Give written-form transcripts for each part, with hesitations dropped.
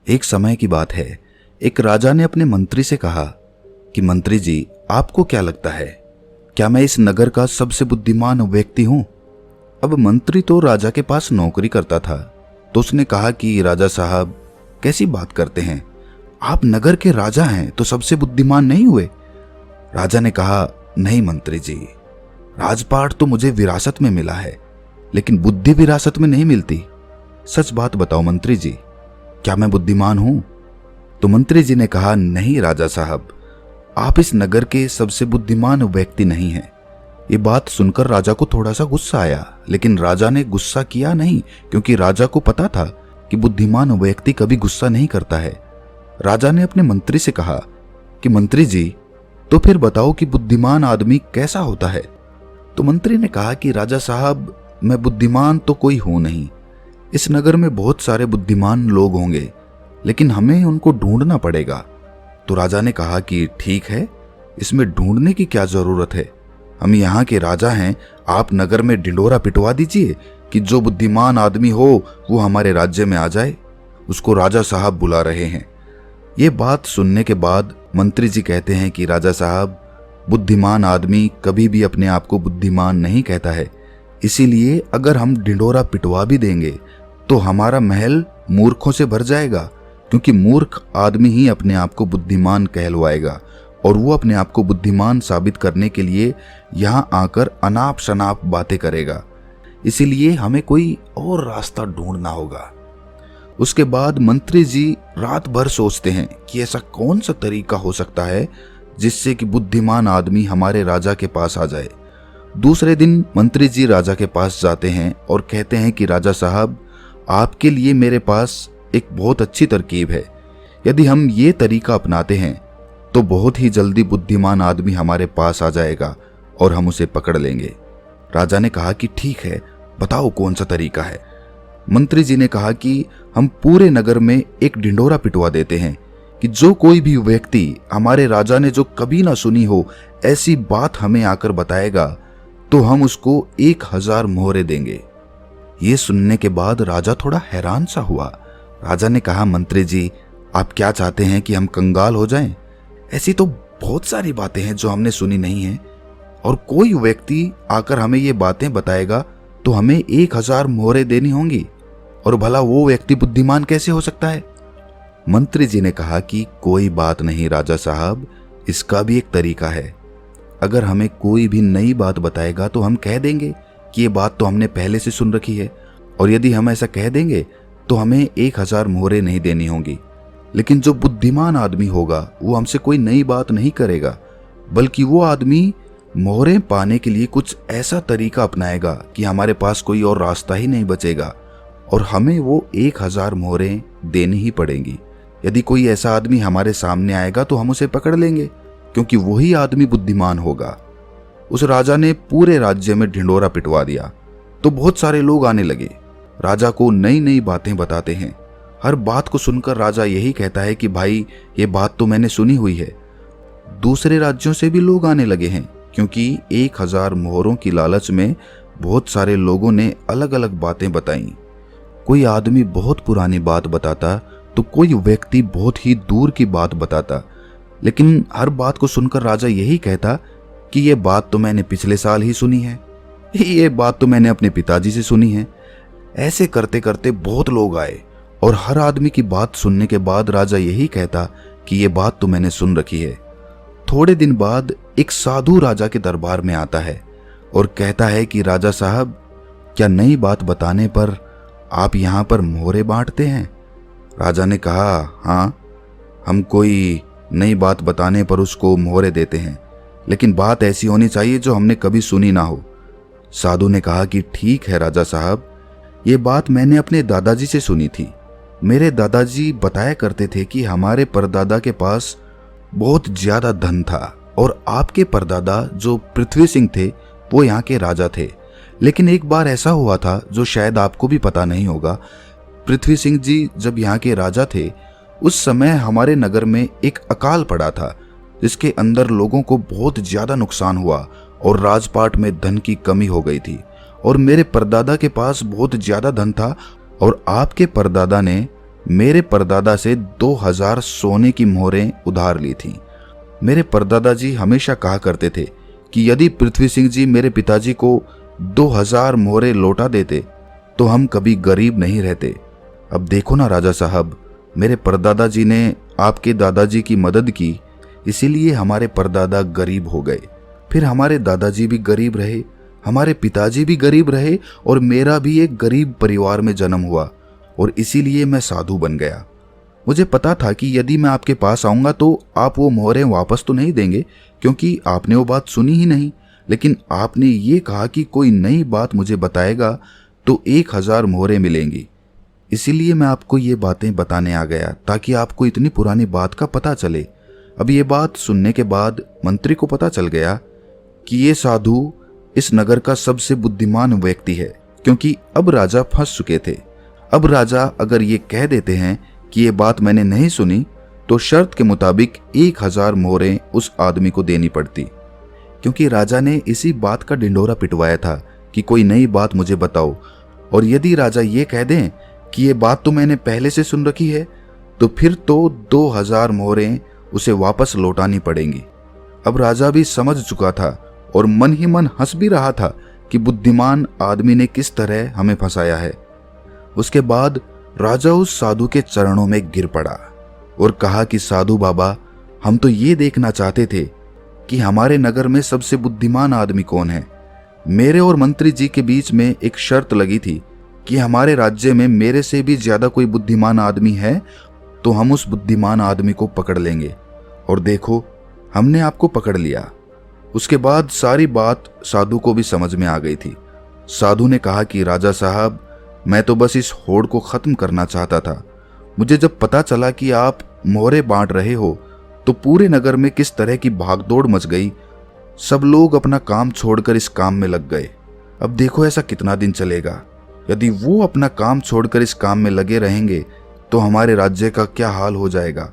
एक समय की बात है, एक राजा ने अपने मंत्री से कहा कि मंत्री जी, आपको क्या लगता है, क्या मैं इस नगर का सबसे बुद्धिमान व्यक्ति हूं? अब मंत्री तो राजा के पास नौकरी करता था, तो उसने कहा कि राजा साहब, कैसी बात करते हैं, आप नगर के राजा हैं तो सबसे बुद्धिमान नहीं हुए? राजा ने कहा, नहीं मंत्री जी, राजपाट तो मुझे विरासत में मिला है, लेकिन बुद्धि विरासत में नहीं मिलती। सच बात बताओ मंत्री जी, क्या मैं बुद्धिमान हूं? तो मंत्री जी ने कहा, नहीं राजा साहब, आप इस नगर के सबसे बुद्धिमान व्यक्ति नहीं हैं। ये बात सुनकर राजा को थोड़ा सा गुस्सा आया, लेकिन राजा ने गुस्सा किया नहीं, क्योंकि राजा को पता था कि बुद्धिमान व्यक्ति कभी गुस्सा नहीं करता है। राजा ने अपने मंत्री से कहा कि मंत्री जी, तो फिर बताओ कि बुद्धिमान आदमी कैसा होता है? तो मंत्री ने कहा कि राजा साहब, मैं बुद्धिमान तो कोई हूं नहीं। इस नगर में बहुत सारे बुद्धिमान लोग होंगे, लेकिन हमें उनको ढूंढना पड़ेगा। तो राजा ने कहा कि ठीक है, इसमें ढूंढने की क्या जरूरत है, हम यहाँ के राजा हैं, आप नगर में ढिंडोरा पिटवा दीजिए कि जो बुद्धिमान आदमी हो वो हमारे राज्य में आ जाए, उसको राजा साहब बुला रहे हैं। ये बात सुनने के बाद मंत्री जी कहते हैं कि राजा साहब, बुद्धिमान आदमी कभी भी अपने आप को बुद्धिमान नहीं कहता है, इसीलिए अगर हम ढिंडोरा पिटवा भी देंगे तो हमारा महल मूर्खों से भर जाएगा, क्योंकि मूर्ख आदमी ही अपने आप को बुद्धिमान कहलवाएगा और वो अपने आप को बुद्धिमान साबित करने के लिए यहाँ आकर अनाप शनाप बातें करेगा। इसीलिए हमें कोई और रास्ता ढूंढना होगा। उसके बाद मंत्री जी रात भर सोचते हैं कि ऐसा कौन सा तरीका हो सकता है जिससे कि बुद्धिमान आदमी हमारे राजा के पास आ जाए। दूसरे दिन मंत्री जी राजा के पास जाते हैं और कहते हैं कि राजा साहब, आपके लिए मेरे पास एक बहुत अच्छी तरकीब है। यदि हम ये तरीका अपनाते हैं तो बहुत ही जल्दी बुद्धिमान आदमी हमारे पास आ जाएगा और हम उसे पकड़ लेंगे। राजा ने कहा कि ठीक है, बताओ कौन सा तरीका है। मंत्री जी ने कहा कि हम पूरे नगर में एक ढिंडोरा पिटवा देते हैं कि जो कोई भी व्यक्ति हमारे राजा ने जो कभी ना सुनी हो ऐसी बात हमें आकर बताएगा तो हम उसको 1000 मोहरे देंगे। ये सुनने के बाद राजा थोड़ा हैरान सा हुआ। राजा ने कहा, मंत्री जी, आप क्या चाहते हैं कि हम कंगाल हो जाएं? ऐसी तो बहुत सारी बातें हैं जो हमने सुनी नहीं है, और कोई व्यक्ति आकर हमें ये बातें बताएगा तो हमें 1000 मोहरे देनी होंगी, और भला वो व्यक्ति बुद्धिमान कैसे हो सकता है? मंत्री जी ने कहा कि कोई बात नहीं राजा साहब, इसका भी एक तरीका है। अगर हमें कोई भी नई बात बताएगा तो हम कह देंगे कि ये बात तो हमने पहले से सुन रखी है, और यदि हम ऐसा कह देंगे तो हमें 1000 मोहरे नहीं देनी होंगी। लेकिन जो बुद्धिमान आदमी होगा वो हमसे कोई नई बात नहीं करेगा, बल्कि वो आदमी मोहरे पाने के लिए कुछ ऐसा तरीका अपनाएगा कि हमारे पास कोई और रास्ता ही नहीं बचेगा, और हमें वो 1000 मोहरे देनी ही पड़ेंगी। यदि कोई ऐसा आदमी हमारे सामने आएगा तो हम उसे पकड़ लेंगे, क्योंकि वही आदमी बुद्धिमान होगा। उस राजा ने पूरे राज्य में ढिंडोरा पिटवा दिया तो बहुत सारे लोग आने लगे, राजा को नई नई बातें बताते हैं। हर बात को सुनकर राजा यही कहता है कि भाई, ये बात तो मैंने सुनी हुई है। दूसरे राज्यों से भी लोग आने लगे हैं, क्योंकि 1000 मोहरों की लालच में बहुत सारे लोगों ने अलग अलग बातें बताई। कोई आदमी बहुत पुरानी बात बताता तो कोई व्यक्ति बहुत ही दूर की बात बताता, लेकिन हर बात को सुनकर राजा यही कहता कि ये बात तो मैंने पिछले साल ही सुनी है, ये बात तो मैंने अपने पिताजी से सुनी है। ऐसे करते करते बहुत लोग आए, और हर आदमी की बात सुनने के बाद राजा यही कहता कि ये बात तो मैंने सुन रखी है। थोड़े दिन बाद एक साधु राजा के दरबार में आता है और कहता है कि राजा साहब, क्या नई बात बताने पर आप यहाँ पर मोहरे बांटते हैं? राजा ने कहा, हाँ, हम कोई नई बात बताने पर उसको मोहरे देते हैं, लेकिन बात ऐसी होनी चाहिए जो हमने कभी सुनी ना हो। साधु ने कहा कि ठीक है राजा साहब, ये बात मैंने अपने दादाजी से सुनी थी। मेरे दादाजी बताया करते थे कि हमारे परदादा के पास बहुत ज्यादा धन था, और आपके परदादा जो पृथ्वी सिंह थे वो यहाँ के राजा थे। लेकिन एक बार ऐसा हुआ था जो शायद आपको भी पता नहीं होगा। पृथ्वी सिंह जी जब यहाँ के राजा थे उस समय हमारे नगर में एक अकाल पड़ा था, जिसके अंदर लोगों को बहुत ज्यादा नुकसान हुआ और राजपाट में धन की कमी हो गई थी, और मेरे परदादा के पास बहुत ज्यादा धन था, और आपके परदादा ने मेरे परदादा से 2000 सोने की मोहरें उधार ली थीं। मेरे परदादा जी हमेशा कहा करते थे कि यदि पृथ्वी सिंह जी मेरे पिताजी को 2000 मोहरें लौटा देते तो हम कभी गरीब नहीं रहते। अब देखो ना राजा साहब, मेरे परदादा जी ने आपके दादाजी की मदद की, इसीलिए हमारे परदादा गरीब हो गए। फिर हमारे दादाजी भी गरीब रहे, हमारे पिताजी भी गरीब रहे और मेरा भी एक गरीब परिवार में जन्म हुआ और इसीलिए मैं साधु बन गया। मुझे पता था कि यदि मैं आपके पास आऊंगा तो आप वो मोहरें वापस तो नहीं देंगे, क्योंकि आपने वो बात सुनी ही नहीं। लेकिन आपने ये कहा कि कोई नई बात मुझे बताएगा तो 1000 मोहरें मिलेंगी। इसीलिए मैं आपको ये बातें बताने आ गया ताकि आपको इतनी पुरानी बात का पता चले। अब ये बात सुनने के बाद मंत्री को पता चल गया कि ये साधु इस नगर का सबसे बुद्धिमान व्यक्ति है, क्योंकि अब राजा फंस चुके थे। अब राजा अगर ये कह देते हैं कि ये बात मैंने नहीं सुनी तो शर्त के मुताबिक 1000 मोहरें उस आदमी को देनी पड़ती, क्योंकि राजा ने इसी बात का ढिंढोरा पिटवाया था कि कोई नई बात मुझे बताओ। और यदि राजा ये कह दें कि ये बात तो मैंने पहले से सुन रखी है तो फिर तो 2000 मोहरें उसे वापस लौटानी पड़ेंगी। अब राजा भी समझ चुका था और मन ही मन हंस भी रहा था कि बुद्धिमान आदमी ने किस तरह हमें फंसाया है। उसके बाद राजा उस साधु के चरणों में गिर पड़ा और कहा कि साधु बाबा, हम तो ये देखना चाहते थे कि हमारे नगर में सबसे बुद्धिमान आदमी कौन है। मेरे और मंत्री जी के बीच में एक शर्त लगी थी कि हमारे राज्य में मेरे से भी ज्यादा कोई बुद्धिमान आदमी है तो हम उस बुद्धिमान आदमी को पकड़ लेंगे। और देखो, हमने आपको पकड़ लिया। उसके बाद सारी बात साधु को भी समझ में आ गई थी। साधु ने कहा कि राजा साहब, मैं तो बस इस होड़ को खत्म करना चाहता था। मुझे जब पता चला कि आप मोहरे बांट रहे हो तो पूरे नगर में किस तरह की भागदौड़ मच गई। सब लोग अपना काम छोड़कर इस काम में लग गए। अब देखो ऐसा कितना दिन चलेगा। यदि वो अपना काम छोड़कर इस काम में लगे रहेंगे तो हमारे राज्य का क्या हाल हो जाएगा।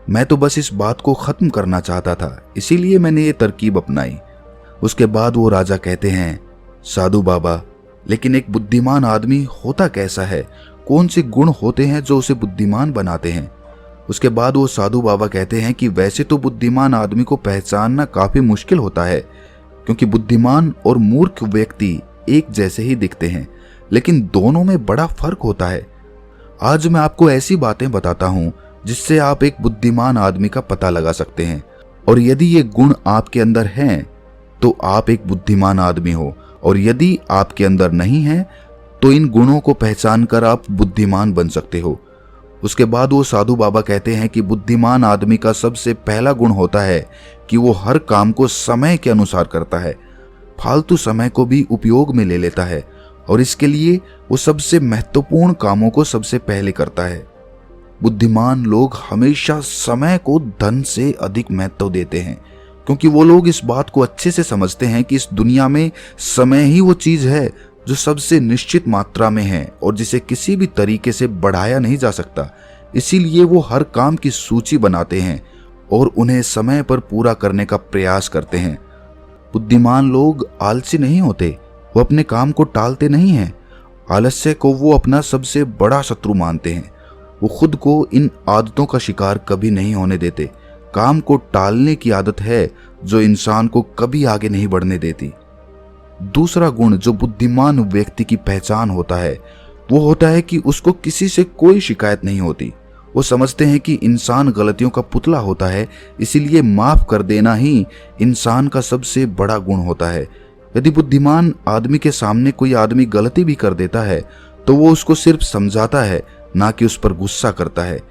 मैं तो बस इस बात को खत्म करना चाहता था, इसीलिए मैंने ये तरकीब अपनाई। उसके बाद वो राजा कहते हैं, साधु बाबा, लेकिन एक बुद्धिमान आदमी होता कैसा है? कौन से गुण होते हैं जो उसे बुद्धिमान बनाते हैं? उसके बाद वो साधु बाबा कहते हैं कि वैसे तो बुद्धिमान आदमी को पहचानना काफी मुश्किल होता है, क्योंकि बुद्धिमान और मूर्ख व्यक्ति एक जैसे ही दिखते हैं, लेकिन दोनों में बड़ा फर्क होता है। आज मैं आपको ऐसी बातें बताता हूं जिससे आप एक बुद्धिमान आदमी का पता लगा सकते हैं, और यदि ये गुण आपके अंदर हैं तो आप एक बुद्धिमान आदमी हो, और यदि आपके अंदर नहीं है तो इन गुणों को पहचान कर आप बुद्धिमान बन सकते हो। उसके बाद वो साधु बाबा कहते हैं कि बुद्धिमान आदमी का सबसे पहला गुण होता है कि वो हर काम को समय के अनुसार करता है, फालतू समय को भी उपयोग में ले लेता है, और इसके लिए वो सबसे महत्वपूर्ण कामों को सबसे पहले करता है। बुद्धिमान लोग हमेशा समय को धन से अधिक महत्व देते हैं, क्योंकि वो लोग इस बात को अच्छे से समझते हैं कि इस दुनिया में समय ही वो चीज है जो सबसे निश्चित मात्रा में है और जिसे किसी भी तरीके से बढ़ाया नहीं जा सकता। इसीलिए वो हर काम की सूची बनाते हैं और उन्हें समय पर पूरा करने का प्रयास करते हैं। बुद्धिमान लोग आलसी नहीं होते, वो अपने काम को टालते नहीं हैं। आलस्य को वो अपना सबसे बड़ा शत्रु मानते हैं। वो खुद को इन आदतों का शिकार कभी नहीं होने देते। काम को टालने की आदत है जो इंसान को कभी आगे नहीं बढ़ने देती। दूसरा गुण जो बुद्धिमान व्यक्ति की पहचान होता है वो होता है कि उसको किसी से कोई शिकायत नहीं होती। वो समझते हैं कि इंसान गलतियों का पुतला होता है, इसीलिए माफ कर देना ही इंसान का सबसे बड़ा गुण होता है। यदि बुद्धिमान आदमी के सामने कोई आदमी गलती भी कर देता है तो वो उसको सिर्फ समझाता है, ना कि उस पर गुस्सा करता है,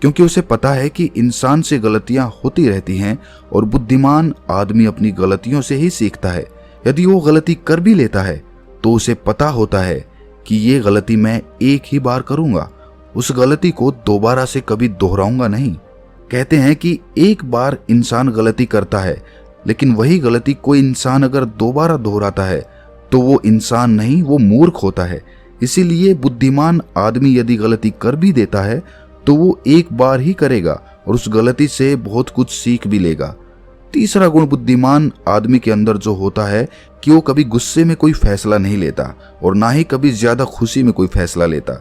क्योंकि उसे पता है कि इंसान से गलतियां होती रहती हैं और बुद्धिमान आदमी अपनी गलतियों से ही सीखता है। यदि वो गलती कर भी लेता है तो उसे पता होता है कि ये गलती मैं एक ही बार करूंगा, उस गलती को दोबारा से कभी दोहराऊंगा नहीं। कहते हैं कि एक बार इंसान गलती करता है, लेकिन वही गलती कोई इंसान अगर दोबारा दोहराता है तो वो इंसान नहीं, वो मूर्ख होता है। इसीलिए बुद्धिमान आदमी यदि गलती कर भी देता है तो वो एक बार ही करेगा और उस गलती से बहुत कुछ सीख भी लेगा। तीसरा गुण बुद्धिमान आदमी के अंदर जो होता है कि वो कभी गुस्से में कोई फैसला नहीं लेता और ना ही कभी ज्यादा खुशी में कोई फैसला लेता,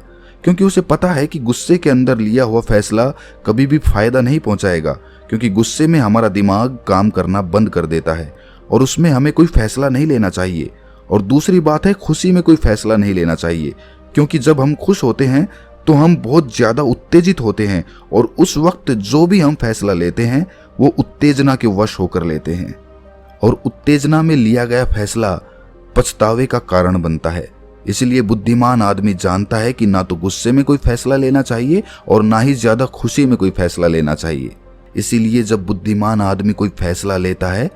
क्योंकि उसे पता है कि गुस्से के अंदर लिया हुआ फैसला कभी भी फायदा नहीं पहुंचाएगा, क्योंकि गुस्से में हमारा दिमाग काम करना बंद कर देता है और उसमें हमें कोई फैसला नहीं लेना चाहिए। और दूसरी बात है, खुशी में कोई फैसला नहीं लेना चाहिए, क्योंकि जब हम खुश होते हैं तो हम बहुत ज्यादा उत्तेजित होते हैं और उस वक्त जो भी हम फैसला लेते हैं वो उत्तेजना के वश होकर लेते हैं और उत्तेजना में लिया गया फैसला पछतावे का कारण बनता है। इसलिए बुद्धिमान आदमी जानता है कि ना तो गुस्से में कोई फैसला लेना चाहिए और ना ही ज्यादा खुशी में कोई फैसला लेना चाहिए। इसीलिए जब बुद्धिमान आदमी कोई फैसला लेता है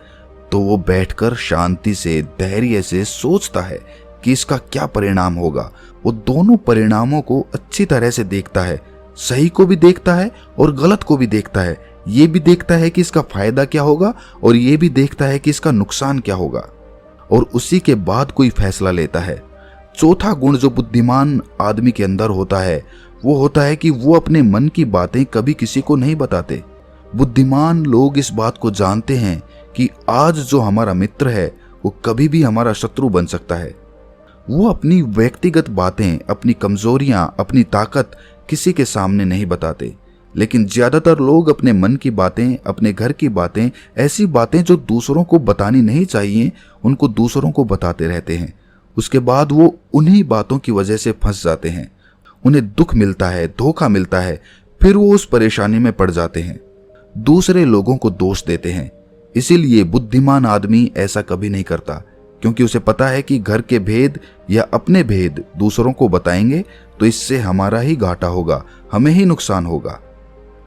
तो वो बैठकर शांति से, धैर्य से सोचता है कि इसका क्या परिणाम होगा। वो दोनों परिणामों को अच्छी तरह से देखता है, सही को भी देखता है और गलत को भी देखता है। ये भी देखता है कि इसका फायदा क्या होगा और ये भी देखता है कि इसका नुकसान क्या होगा, और उसी के बाद कोई फैसला लेता है। चौथा गुण जो बुद्धिमान आदमी के अंदर होता है वो होता है कि वो अपने मन की बातें कभी किसी को नहीं बताते। बुद्धिमान लोग इस बात को जानते हैं कि आज जो हमारा मित्र है वो कभी भी हमारा शत्रु बन सकता है। वो अपनी व्यक्तिगत बातें, अपनी कमजोरियां, अपनी ताकत किसी के सामने नहीं बताते, लेकिन ज्यादातर लोग अपने मन की बातें, अपने घर की बातें, ऐसी बातें जो दूसरों को बतानी नहीं चाहिए, उनको दूसरों को बताते रहते हैं। उसके बाद वो उन्हीं बातों की वजह से फंस जाते हैं, उन्हें दुख मिलता है, धोखा मिलता है, फिर वो उस परेशानी में पड़ जाते हैं, दूसरे लोगों को दोष देते हैं। इसीलिए बुद्धिमान आदमी ऐसा कभी नहीं करता, क्योंकि उसे पता है कि घर के भेद या अपने भेद दूसरों को बताएंगे तो इससे हमारा ही घाटा होगा, हमें ही नुकसान होगा।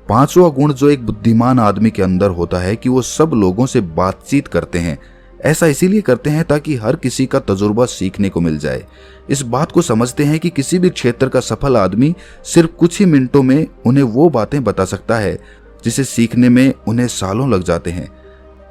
पांचवा गुण जो एक बुद्धिमान आदमी के अंदर होता है कि वो सब लोगों से बातचीत करते हैं। ऐसा इसीलिए करते हैं ताकि हर किसी का तजुर्बा सीखने को मिल जाए। इस बात को समझते हैं कि किसी भी क्षेत्र का सफल आदमी सिर्फ कुछ ही मिनटों में उन्हें वो बातें बता सकता है जिसे सीखने में उन्हें सालों लग जाते हैं।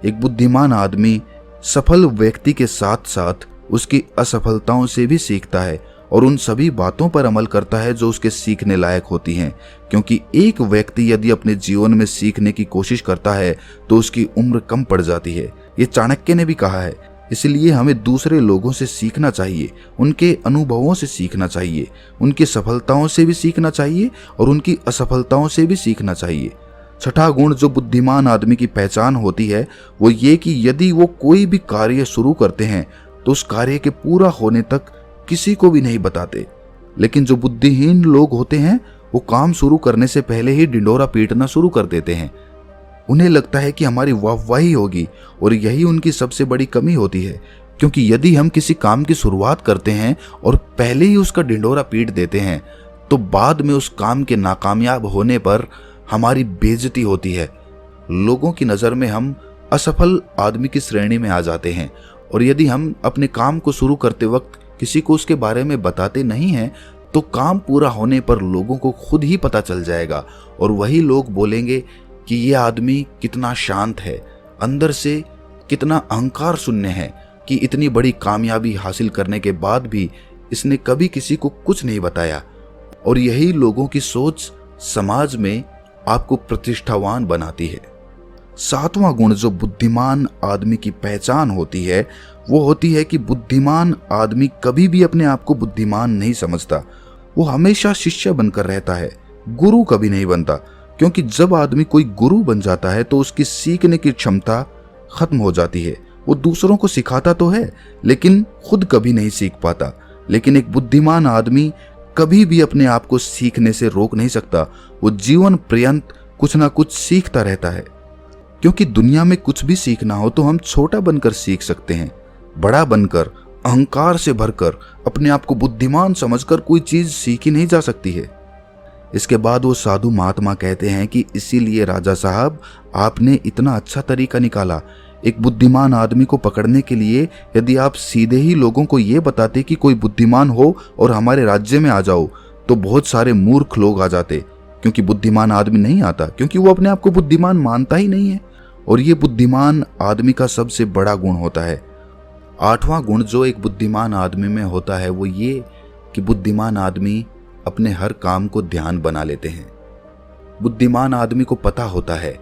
एक बुद्धिमान आदमी सफल व्यक्ति के साथ साथ उसकी असफलताओं से भी सीखता है और उन सभी बातों पर अमल करता है जो उसके सीखने लायक होती हैं, क्योंकि एक व्यक्ति यदि अपने जीवन में सीखने की कोशिश करता है तो उसकी उम्र कम पड़ जाती है। ये चाणक्य ने भी कहा है। इसलिए हमें दूसरे लोगों से सीखना चाहिए, उनके अनुभवों से सीखना चाहिए, उनकी सफलताओं से भी सीखना चाहिए और उनकी असफलताओं से भी सीखना चाहिए। छठा गुण जो बुद्धिमान आदमी की पहचान होती है वो ये कि यदि वो कोई भी कार्य शुरू करते हैं तो उस कार्य के पूरा होने तक किसी को भी नहीं बताते। लेकिन जो बुद्धिहीन लोग होते हैं वो काम शुरू करने से पहले ही ढिंढोरा पीटना शुरू कर देते हैं। उन्हें लगता है कि हमारी वाहवाही होगी और यही उनकी सबसे बड़ी कमी होती है, क्योंकि यदि हम किसी काम की शुरुआत करते हैं और पहले ही उसका ढिंढोरा पीट देते हैं तो बाद में उस काम के नाकामयाब होने पर हमारी बेइज्जती होती है। लोगों की नज़र में हम असफल आदमी की श्रेणी में आ जाते हैं और यदि हम अपने काम को शुरू करते वक्त किसी को उसके बारे में बताते नहीं हैं तो काम पूरा होने पर लोगों को खुद ही पता चल जाएगा और वही लोग बोलेंगे कि ये आदमी कितना शांत है, अंदर से कितना अहंकार शून्य है कि इतनी बड़ी कामयाबी हासिल करने के बाद भी इसने कभी किसी को कुछ नहीं बताया। और यही लोगों की सोच समाज में आपको प्रतिष्ठावान बनाती है। सातवां गुण जो बुद्धिमान आदमी की पहचान होती है वो होती है कि बुद्धिमान आदमी कभी भी अपने आप को बुद्धिमान नहीं समझता। वो हमेशा शिष्य बनकर रहता है, गुरु कभी नहीं बनता, क्योंकि जब आदमी कोई गुरु बन जाता है तो उसकी सीखने की क्षमता खत्म हो जाती है। वो दूसरों को सिखाता तो है लेकिन खुद कभी नहीं सीख पाता। लेकिन एक बुद्धिमान आदमी कभी भी अपने आप को सीखने से रोक नहीं सकता। वो जीवन पर्यंत कुछ ना कुछ सीखता रहता है, क्योंकि दुनिया में कुछ भी सीखना हो तो हम छोटा बनकर सीख सकते हैं। बड़ा बनकर, अहंकार से भरकर, अपने आप को बुद्धिमान समझकर कोई चीज सीखी नहीं जा सकती है। इसके बाद वो साधु महात्मा कहते हैं कि इसीलिए राजा साहब आपने इतना अच्छा तरीका निकाला। एक बुद्धिमान आदमी को पकड़ने के लिए यदि आप सीधे ही लोगों को ये बताते कि कोई बुद्धिमान हो और हमारे राज्य में आ जाओ तो बहुत सारे मूर्ख लोग आ जाते, क्योंकि बुद्धिमान आदमी नहीं आता, क्योंकि वो अपने आप को बुद्धिमान मानता ही नहीं है। और ये बुद्धिमान आदमी का सबसे बड़ा गुण होता है। आठवां गुण जो एक बुद्धिमान आदमी में होता है वो ये कि बुद्धिमान आदमी अपने हर काम को ध्यान बना लेते हैं। बुद्धिमान आदमी को पता होता है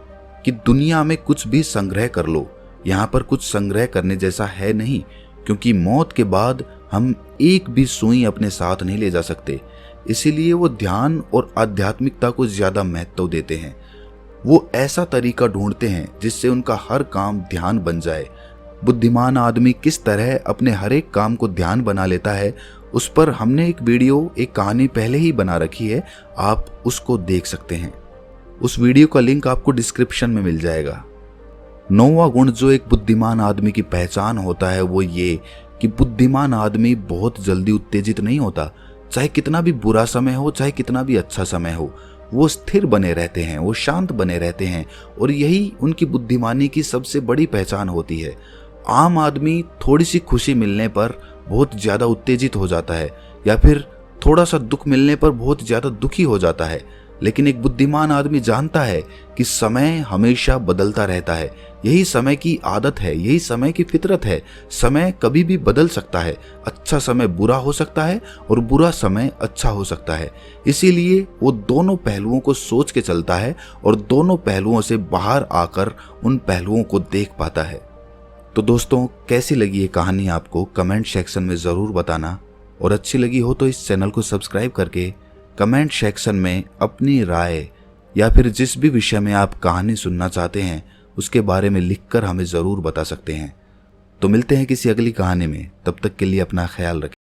कि दुनिया में कुछ भी संग्रह कर लो, यहाँ पर कुछ संग्रह करने जैसा है नहीं, क्योंकि मौत के बाद हम एक भी सुई अपने साथ नहीं ले जा सकते। इसीलिए वो ध्यान और आध्यात्मिकता को ज्यादा महत्व देते हैं। वो ऐसा तरीका ढूंढते हैं जिससे उनका हर काम ध्यान बन जाए। बुद्धिमान आदमी किस तरह अपने हर एक काम को ध्यान बना लेता है, उस पर हमने एक कहानी पहले ही बना रखी है, आप उसको देख सकते हैं। उस वीडियो का लिंक आपको डिस्क्रिप्शन में मिल जाएगा। 9वां गुण जो एक बुद्धिमान आदमी की पहचान होता है वो ये कि बुद्धिमान आदमी बहुत जल्दी उत्तेजित नहीं होता। चाहे कितना भी बुरा समय हो, चाहे कितना भी अच्छा समय हो, वो स्थिर बने रहते हैं, वो शांत बने रहते हैं, और यही उनकी बुद्धिमानी की सबसे बड़ी पहचान होती है। आम आदमी थोड़ी सी खुशी मिलने पर बहुत ज्यादा उत्तेजित हो जाता है, या फिर थोड़ा सा दुख मिलने पर बहुत ज्यादा दुखी हो जाता है। लेकिन एक बुद्धिमान आदमी जानता है कि समय हमेशा बदलता रहता है। यही समय की आदत है, यही समय की फितरत है। समय कभी भी बदल सकता है। अच्छा समय बुरा हो सकता है और बुरा समय अच्छा हो सकता है। इसीलिए वो दोनों पहलुओं को सोच के चलता है और दोनों पहलुओं से बाहर आकर उन पहलुओं को देख पाता है। तो दोस्तों, कैसी लगी ये कहानी आपको कमेंट सेक्शन में ज़रूर बताना, और अच्छी लगी हो तो इस चैनल को सब्सक्राइब करके कमेंट सेक्शन में अपनी राय या फिर जिस भी विषय में आप कहानी सुनना चाहते हैं उसके बारे में लिखकर हमें ज़रूर बता सकते हैं। तो मिलते हैं किसी अगली कहानी में, तब तक के लिए अपना ख्याल रखें।